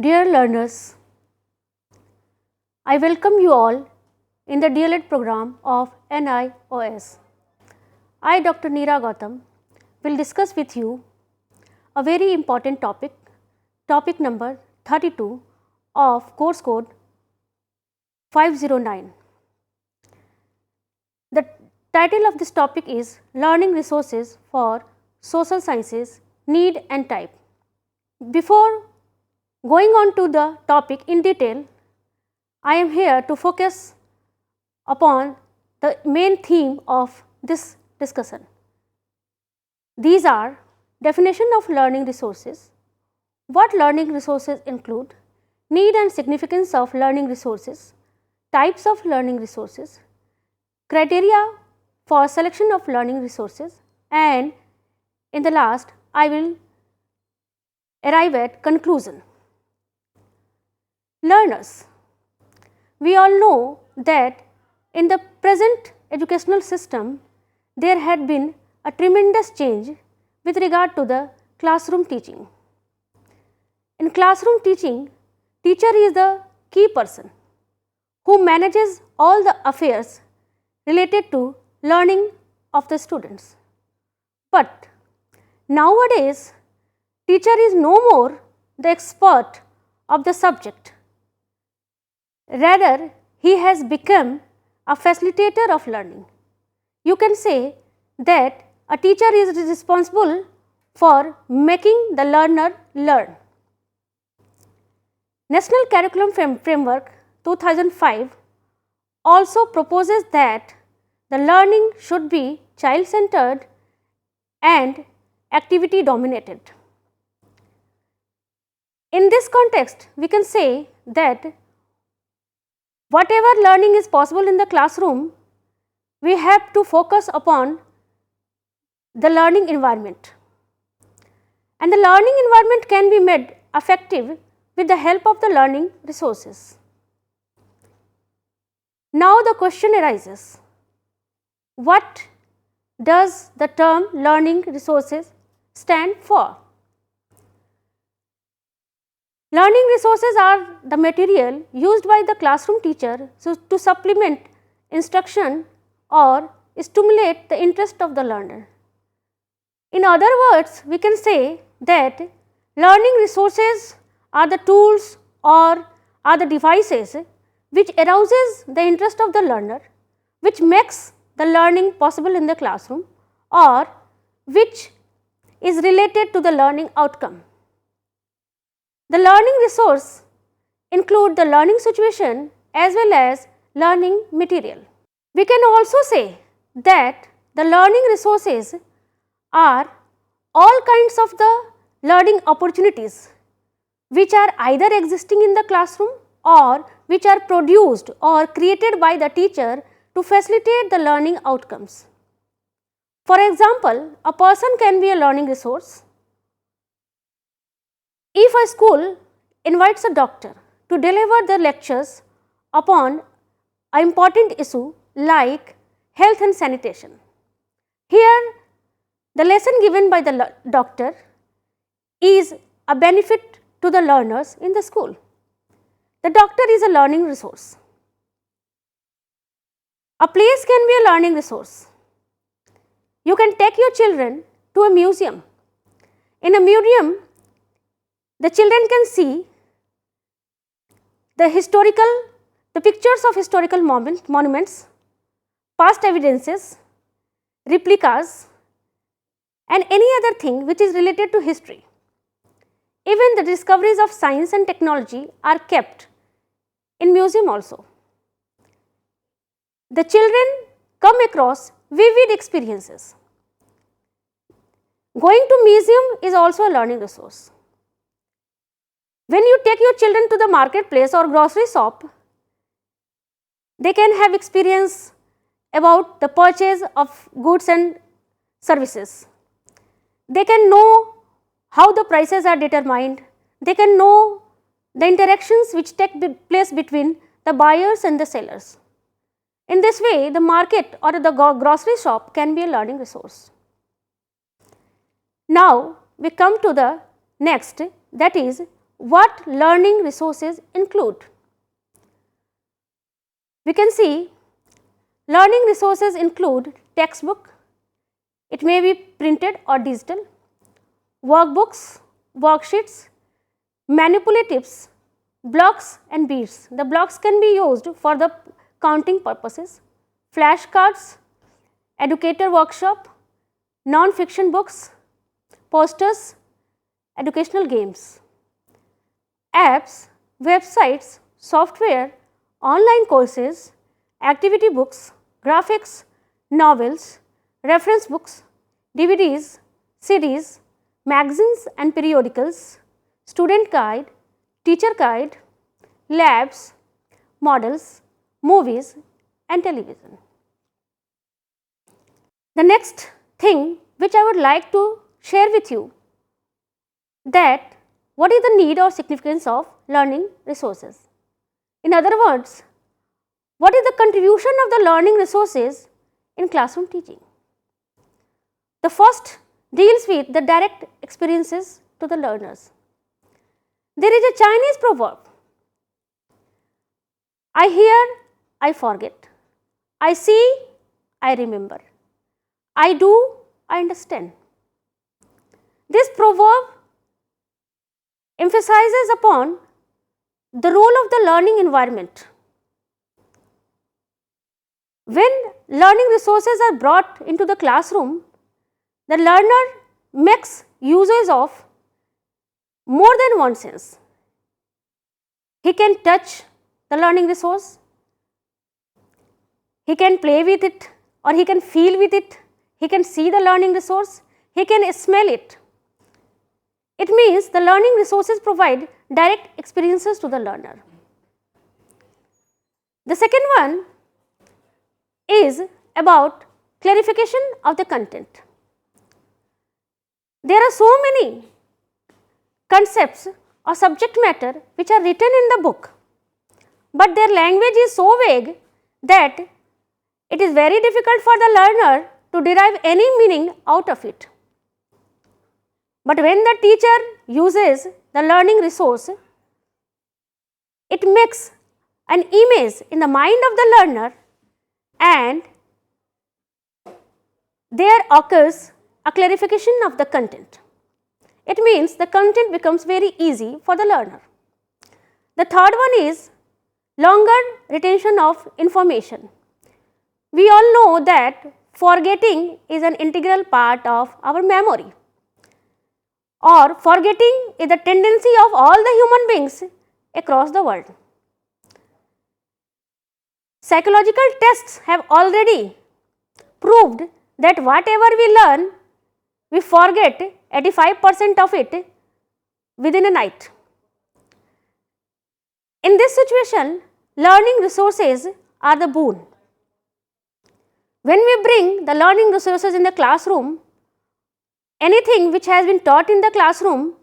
Dear learners, I welcome you all in the DLED program of NIOS. I, Dr. Neera Gautam, will discuss with you a very important topic, topic number 32 of course code 509. The title of this topic is Learning Resources for Social Sciences, Need and Type. Before going on to the topic in detail, I am here to focus upon the main theme of this discussion. These are definition of learning resources, what learning resources include, need and significance of learning resources, types of learning resources, criteria for selection of learning resources, and in the last I will arrive at conclusion. Learners, we all know that in the present educational system there had been a tremendous change with regard to the classroom teaching. In classroom teaching, teacher is the key person who manages all the affairs related to learning of the students. But nowadays, teacher is no more the expert of the subject. Rather, he has become a facilitator of learning. You can say that a teacher is responsible for making the learner learn. National Curriculum Framework 2005 also proposes that the learning should be child-centered and activity dominated. In this context, we can say that whatever learning is possible in the classroom, we have to focus upon the learning environment. And the learning environment can be made effective with the help of the learning resources. Now the question arises, what does the term learning resources stand for? Learning resources are the material used by the classroom teacher to supplement instruction or stimulate the interest of the learner. In other words, we can say that learning resources are the tools or are the devices which arouses the interest of the learner, which makes the learning possible in the classroom or which is related to the learning outcome. The learning resource include the learning situation as well as learning material. We can also say that the learning resources are all kinds of the learning opportunities which are either existing in the classroom or which are produced or created by the teacher to facilitate the learning outcomes. For example, a person can be a learning resource. If a school invites a doctor to deliver the lectures upon an important issue like health and sanitation, here the lesson given by the doctor is a benefit to the learners in the school. The doctor is a learning resource. A place can be a learning resource. You can take your children to a museum. In a museum, the children can see the pictures of historical monuments, past evidences, replicas, and any other thing which is related to history. Even the discoveries of science and technology are kept in museum also. The children come across vivid experiences. Going to museum is also a learning resource. When you take your children to the marketplace or grocery shop, they can have experience about the purchase of goods and services. They can know how the prices are determined. They can know the interactions which take place between the buyers and the sellers. In this way, the market or the grocery shop can be a learning resource. Now, we come to the next, that is what learning resources include. We can see learning resources include textbook, it may be printed or digital, workbooks, worksheets, manipulatives, blocks and beads. The blocks can be used for the counting purposes, flashcards, educator workshop, non-fiction books, posters, educational games, apps, websites, software, online courses, activity books, graphics, novels, reference books, DVDs, CDs, magazines and periodicals, student guide, teacher guide, labs, models, movies and television. The next thing which I would like to share with you, that what is the need or significance of learning resources. In other words, what is the contribution of the learning resources in classroom teaching? The first deals with the direct experiences to the learners. There is a Chinese proverb, I hear, I forget, I see, I remember, I do, I understand. This proverb emphasizes upon the role of the learning environment. When learning resources are brought into the classroom, the learner makes uses of more than one sense. He can touch the learning resource, he can play with it or he can feel with it, he can see the learning resource, he can smell it. It means the learning resources provide direct experiences to the learner. The second one is about clarification of the content. There are so many concepts or subject matter which are written in the book, but their language is so vague that it is very difficult for the learner to derive any meaning out of it. But when the teacher uses the learning resource, it makes an image in the mind of the learner and there occurs a clarification of the content. It means the content becomes very easy for the learner. The third one is longer retention of information. We all know that forgetting is an integral part of our memory, or forgetting is the tendency of all the human beings across the world. Psychological tests have already proved that whatever we learn, we forget 85% of it within a night. In this situation, learning resources are the boon. When we bring the learning resources in the classroom, anything which has been taught in the classroom,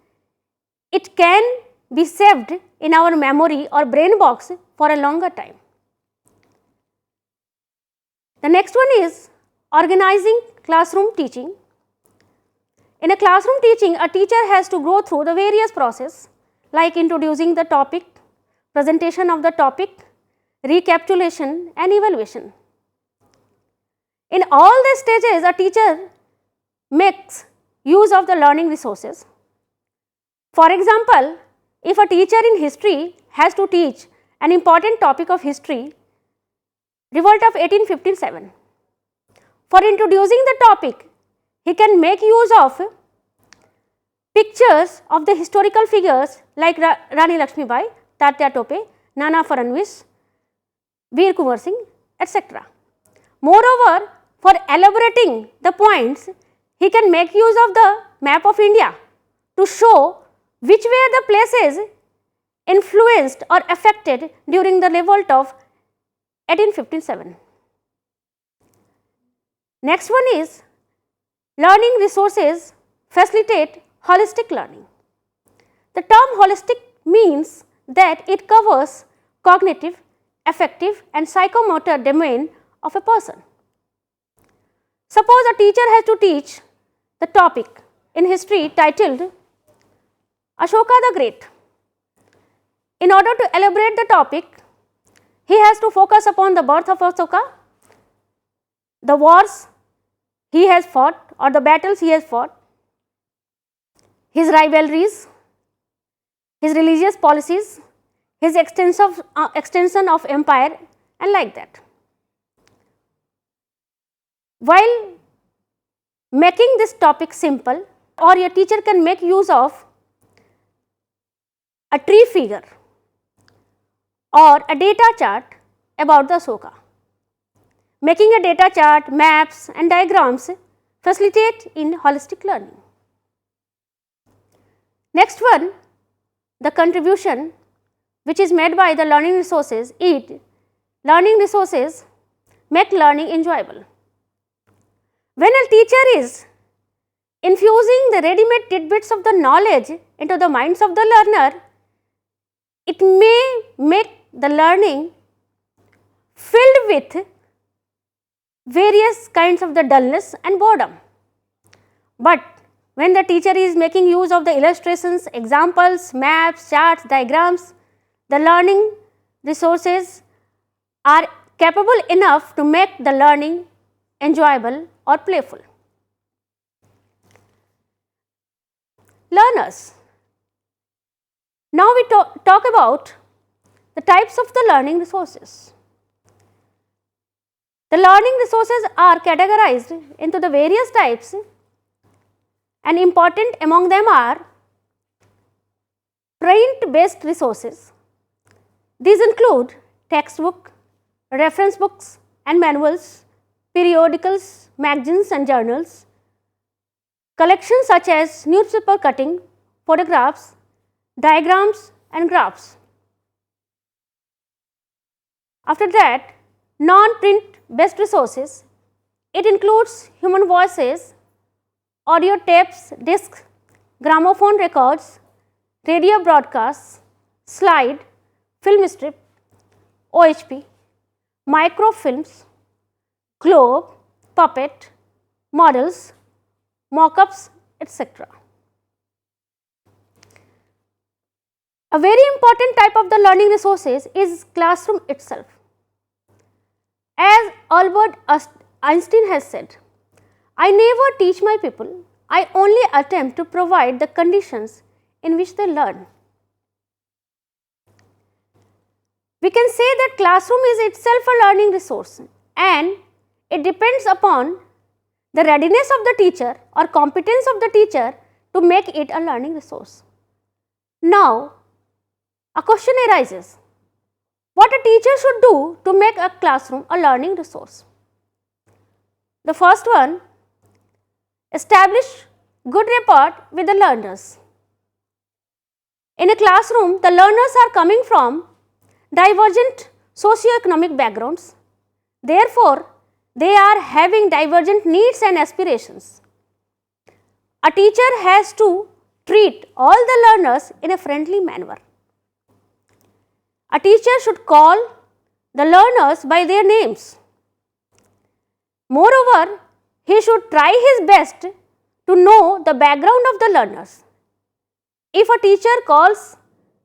it can be saved in our memory or brain box for a longer time. The next one is organizing classroom teaching. In a classroom teaching, a teacher has to go through the various process like introducing the topic, presentation of the topic, recapitulation and evaluation. In all these stages, a teacher makes use of the learning resources. For example, if a teacher in history has to teach an important topic of history, revolt of 1857, for introducing the topic, he can make use of pictures of the historical figures like Rani Lakshmibai, Tatya Tope, Nana Fadnavis, Veer Kunwar Singh, etc. Moreover, for elaborating the points, he can make use of the map of India to show which were the places influenced or affected during the revolt of 1857. Next one is learning resources facilitate holistic learning. The term holistic means that it covers cognitive, affective and psychomotor domain of a person. Suppose a teacher has to teach the topic in history titled Ashoka the Great. In order to elaborate the topic, he has to focus upon the birth of Ashoka, the wars he has fought or the battles he has fought, his rivalries, his religious policies, his extension of empire and like that. While making this topic simple, or your teacher can make use of a tree figure or a data chart about the Ashoka. Making a data chart, maps and diagrams facilitate in holistic learning. Next one, the contribution which is made by the learning resources is learning resources make learning enjoyable. When a teacher is infusing the ready-made tidbits of the knowledge into the minds of the learner, it may make the learning filled with various kinds of the dullness and boredom. But when the teacher is making use of the illustrations, examples, maps, charts, diagrams, the learning resources are capable enough to make the learning enjoyable or playful. Learners. Now we talk about the types of the learning resources. The learning resources are categorized into the various types, and important among them are print based resources. These include textbook, reference books and manuals, periodicals, magazines and journals, collections such as newspaper cutting, photographs, diagrams and graphs. After that, non-print based resources, it includes human voices, audio tapes, discs, gramophone records, radio broadcasts, slide, film strip, OHP, microfilms, globe, puppet, models, mock-ups, etc. A very important type of the learning resources is classroom itself. As Albert Einstein has said, I never teach my people, I only attempt to provide the conditions in which they learn. We can say that classroom is itself a learning resource, and it depends upon the readiness of the teacher or competence of the teacher to make it a learning resource. Now, a question arises, what a teacher should do to make a classroom a learning resource? The first one, establish good rapport with the learners. In a classroom, the learners are coming from divergent socio-economic backgrounds. Therefore, they are having divergent needs and aspirations. A teacher has to treat all the learners in a friendly manner. A teacher should call the learners by their names. Moreover, he should try his best to know the background of the learners. If a teacher calls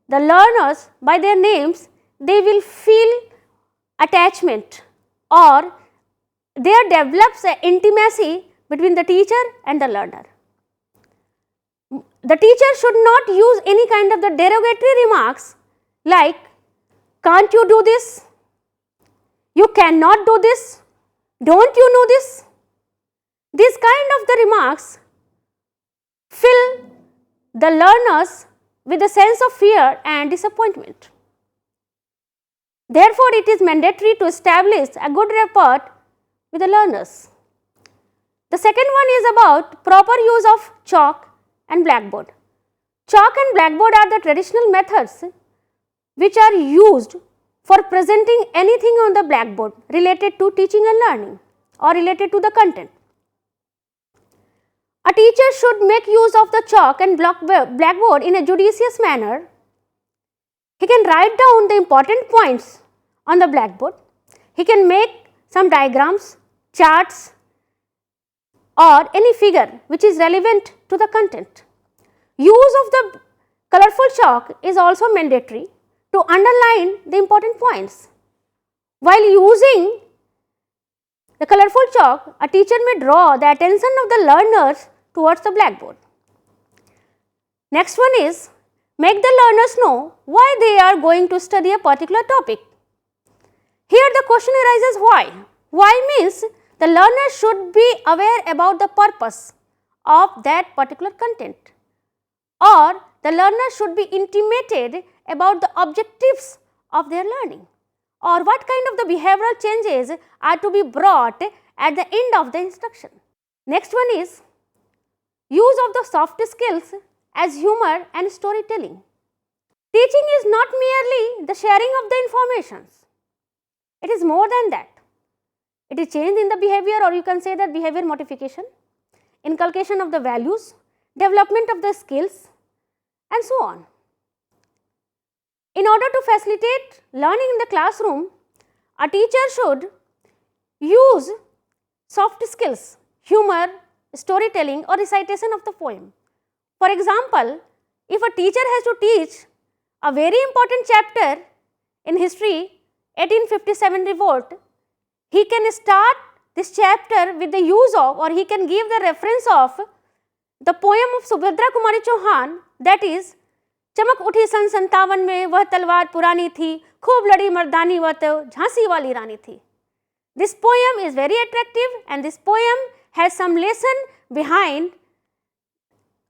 the learners by their names, they will feel attachment, or there develops an intimacy between the teacher and the learner. The teacher should not use any kind of the derogatory remarks like, can't you do this? You cannot do this? Don't you know this? These kind of the remarks fill the learners with a sense of fear and disappointment. Therefore, it is mandatory to establish a good rapport with the learners. The second one is about proper use of chalk and blackboard. Chalk and blackboard are the traditional methods which are used for presenting anything on the blackboard related to teaching and learning or related to the content. A teacher should make use of the chalk and blackboard in a judicious manner. He can write down the important points on the blackboard. He can make some diagrams, charts, or any figure which is relevant to the content. Use of the colorful chalk is also mandatory to underline the important points. While using the colorful chalk, a teacher may draw the attention of the learners towards the blackboard. Next one is, make the learners know why they are going to study a particular topic. Here the question arises why. Why means the learner should be aware about the purpose of that particular content, or the learner should be intimated about the objectives of their learning, or what kind of the behavioral changes are to be brought at the end of the instruction. Next one is use of the soft skills as humor and storytelling. Teaching is not merely the sharing of the informations. It is more than that. It is change in the behavior, or you can say that behavior modification, inculcation of the values, development of the skills, and so on. In order to facilitate learning in the classroom, a teacher should use soft skills, humor, storytelling, or recitation of the poem. For example, if a teacher has to teach a very important chapter in history, 1857 revolt, he can start this chapter with the use of, or he can give the reference of the poem of Subhadra Kumari Chauhan, that is, चमक उठी सन 57 में वह तलवार पुरानी थी, खूब लड़ी मर्दानी वह तो झांसी वाली रानी थी. This poem is very attractive, and this poem has some lesson behind,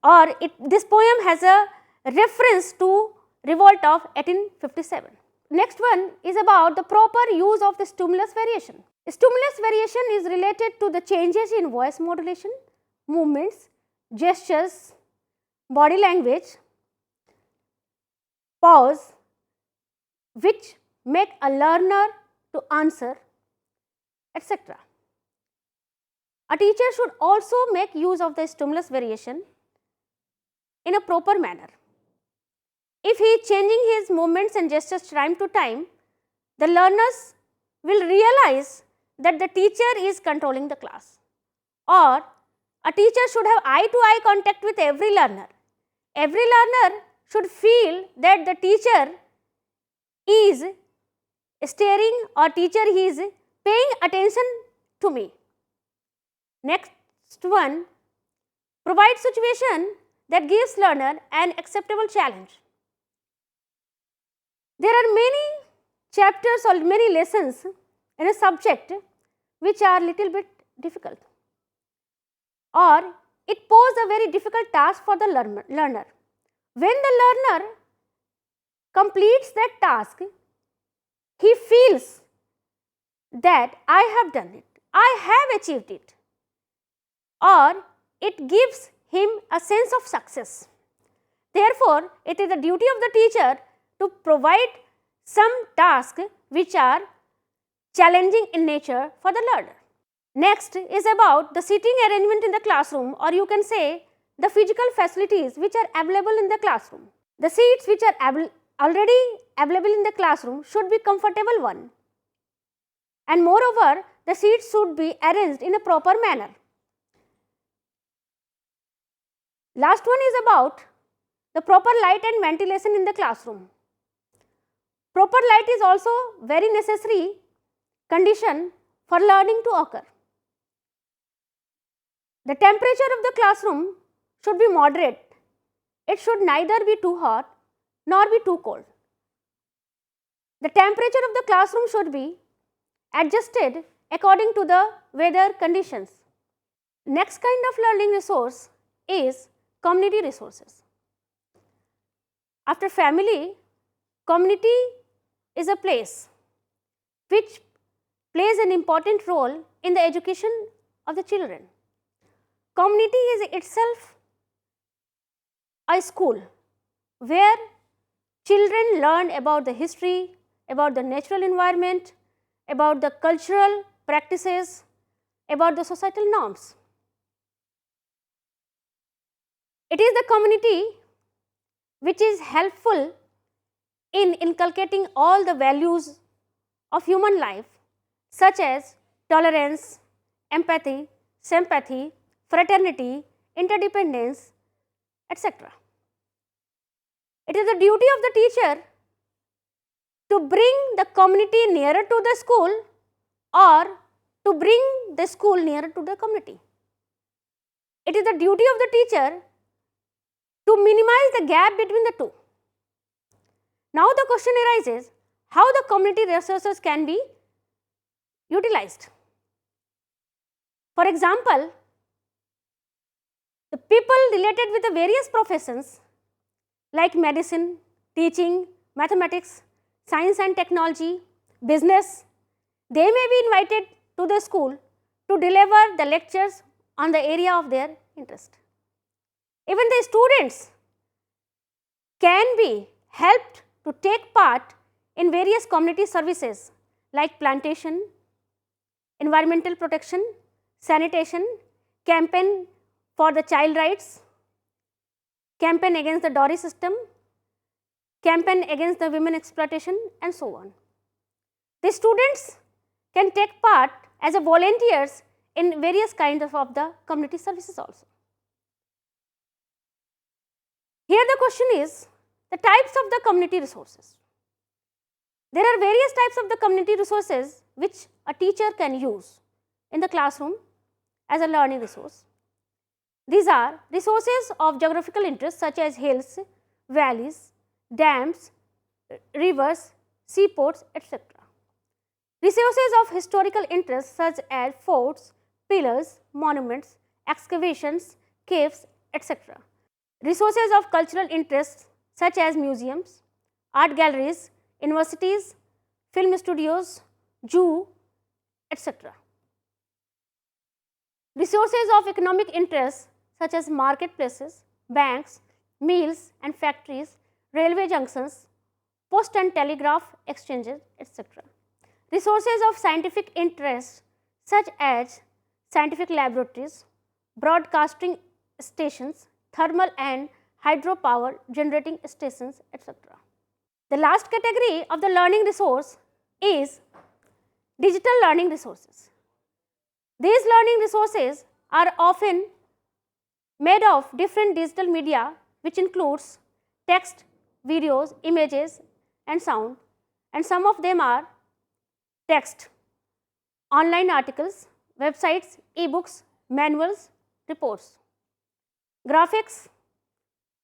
or this poem has a reference to revolt of 1857. Next one is about the proper use of the stimulus variation. Stimulus variation is related to the changes in voice modulation, movements, gestures, body language, pause, which make a learner to answer, etc. A teacher should also make use of the stimulus variation in a proper manner. If he is changing his movements and gestures time to time, the learners will realize that the teacher is controlling the class, or a teacher should have eye-to-eye contact with every learner. Every learner should feel that the teacher is staring, or teacher is paying attention to me. Next one, provide situation that gives learner an acceptable challenge. There are many chapters or many lessons in a subject which are little bit difficult, or it poses a very difficult task for the learner. When the learner completes that task, he feels that I have done it, I have achieved it, or it gives him a sense of success. Therefore, it is the duty of the teacher to provide some tasks which are challenging in nature for the learner. Next is about the seating arrangement in the classroom, or you can say the physical facilities which are available in the classroom. The seats which are already available in the classroom should be comfortable one, and moreover the seats should be arranged in a proper manner. Last one is about the proper light and ventilation in the classroom. Proper light is also very necessary condition for learning to occur. The temperature of the classroom should be moderate. It should neither be too hot nor be too cold. The temperature of the classroom should be adjusted according to the weather conditions. Next kind of learning resource is community resources. After family, community is a place which plays an important role in the education of the children. Community is itself a school where children learn about the history, about the natural environment, about the cultural practices, about the societal norms. It is the community which is helpful in inculcating all the values of human life, such as tolerance, empathy, sympathy, fraternity, interdependence, etc. It is the duty of the teacher to bring the community nearer to the school or to bring the school nearer to the community. It is the duty of the teacher to minimize the gap between the two. Now the question arises, how the community resources can be utilized. For example, the people related with the various professions like medicine, teaching, mathematics, science and technology, business, they may be invited to the school to deliver the lectures on the area of their interest. Even the students can be helped to take part in various community services like plantation, environmental protection, sanitation, campaign for the child rights, campaign against the dowry system, campaign against the women exploitation, and so on. The students can take part as a volunteers in various kinds of the community services also. Here the question is the types of the community resources. There are various types of the community resources which a teacher can use in the classroom as a learning resource. These are resources of geographical interest such as hills, valleys, dams, rivers, seaports, etc. Resources of historical interest such as forts, pillars, monuments, excavations, caves, etc. Resources of cultural interest such as museums, art galleries, universities, film studios, zoo, etc. Resources of economic interest such as marketplaces, banks, mills and factories, railway junctions, post and telegraph exchanges, etc. Resources of scientific interest such as scientific laboratories, broadcasting stations, thermal and hydropower generating stations, etc. The last category of the learning resource is digital learning resources. These learning resources are often made of different digital media which includes text, videos, images and sound, and some of them are text, online articles, websites, e-books, manuals, reports, graphics,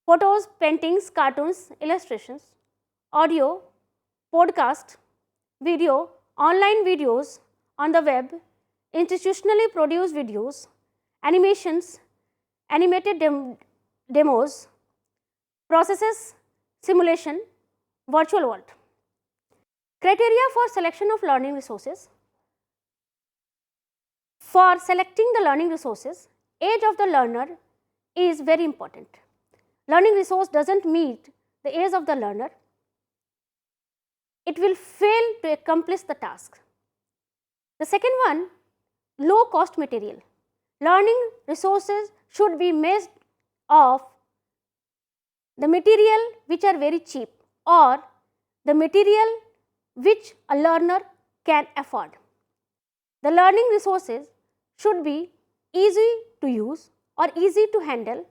photos, paintings, cartoons, illustrations, audio, podcast, video, online videos on the web, institutionally produced videos, animations, animated demos, processes, simulation, virtual world. Criteria for selection of learning resources. For selecting the learning resources, age of the learner is very important. Learning resource does not meet the age of the learner, it will fail to accomplish the task. The second one, low cost material. Learning resources should be made of the material which are very cheap or the material which a learner can afford. The learning resources should be easy to use or easy to handle.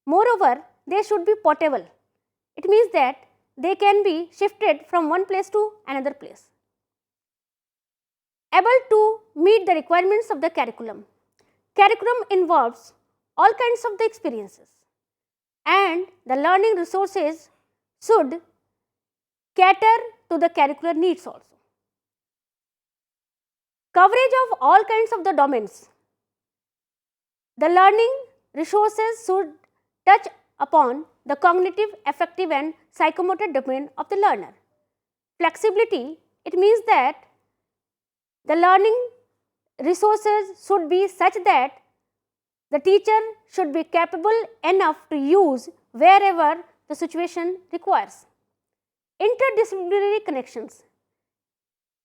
Moreover, they should be portable. It means that they can be shifted from one place to another place. Able to meet the requirements of the curriculum. Curriculum involves all kinds of the experiences and the learning resources should cater to the curricular needs also. Coverage of all kinds of the domains. The learning resources should touch upon the cognitive, affective and psychomotor domain of the learner. Flexibility, it means that the learning resources should be such that the teacher should be capable enough to use wherever the situation requires. Interdisciplinary connections.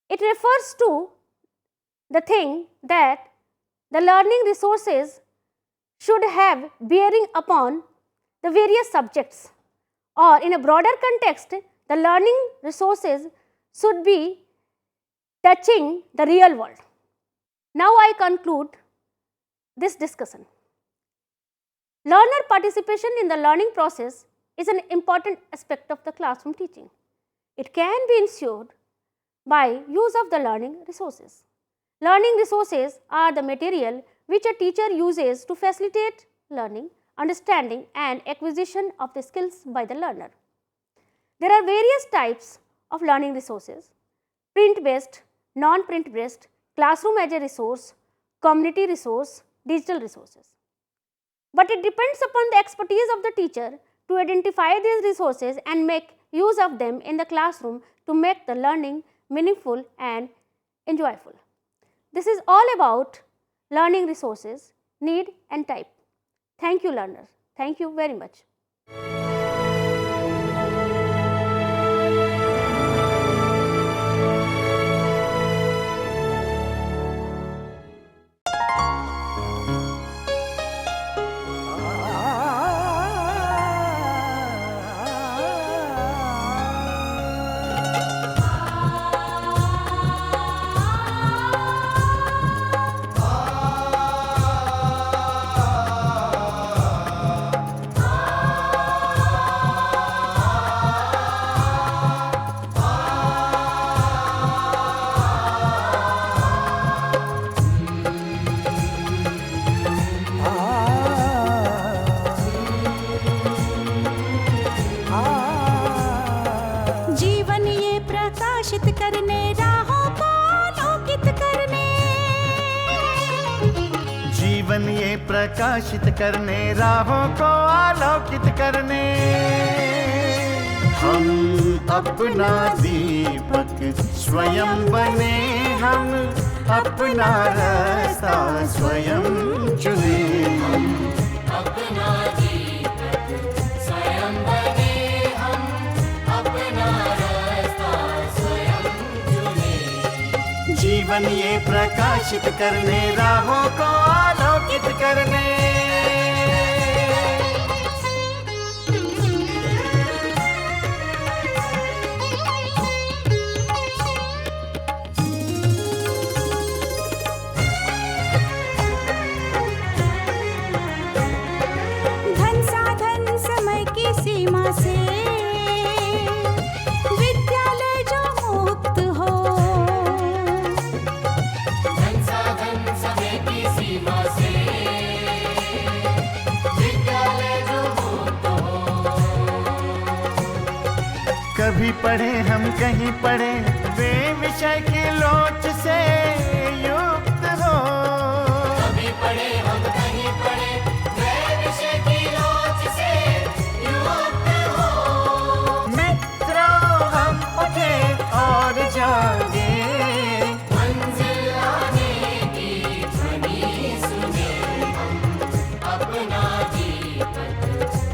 It refers to the thing that the learning resources should have bearing upon the various subjects, or in a broader context, the learning resources should be touching the real world. Now I conclude this discussion. Learner participation in the learning process is an important aspect of the classroom teaching. It can be ensured by use of the learning resources. Learning resources are the material which a teacher uses to facilitate learning, understanding and acquisition of the skills by the learner. There are various types of learning resources: print based, non-print based, classroom as a resource, community resource, digital resources. But it depends upon the expertise of the teacher to identify these resources and make use of them in the classroom to make the learning meaningful and enjoyable. This is all about learning resources, need and type. Thank you, learners. Thank you very much. प्रकाशित करने राहों को आलोकित करने हम अपना दीपक स्वयं बने, हम अपना रास्ता स्वयं चुने। हम अपना दीपक स्वयं बने, हम अपना रास्ता स्वयं चुने। जीवन ये प्रकाशित करने राहों को आलोकित करने। धन साधन समय की सीमा से विद्यालय जो मुक्त हो, धन साधन समय की सीमा से कभी पढ़े हम कहीं पढ़े वे विषय की लोच से युक्त हो। कभी पढ़े हम कहीं पढ़े वे विषय की लोच से युक्त हो। मित्रों हम उठे और जागे, मंजिल आने की ध्वनि सुने। हम अपना दीपक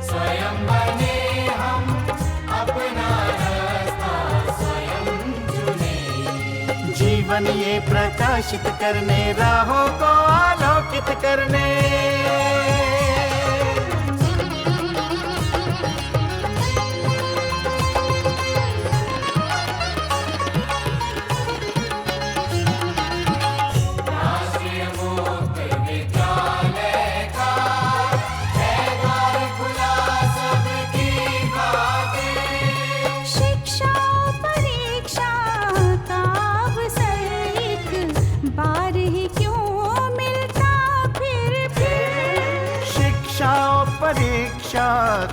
स्वयं बने, हम अपना जीवन ये प्रकाशित करने राहों को आलोकित करने। राष्ट्रीय मुक्त विद्यालय का है द्वार खुला सबकी खातिर। शिक्षा परीक्षा का बार ही क्यों मिलता फिर शिक्षा परीक्षा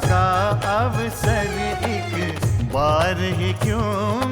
का अवसर एक बार ही क्यों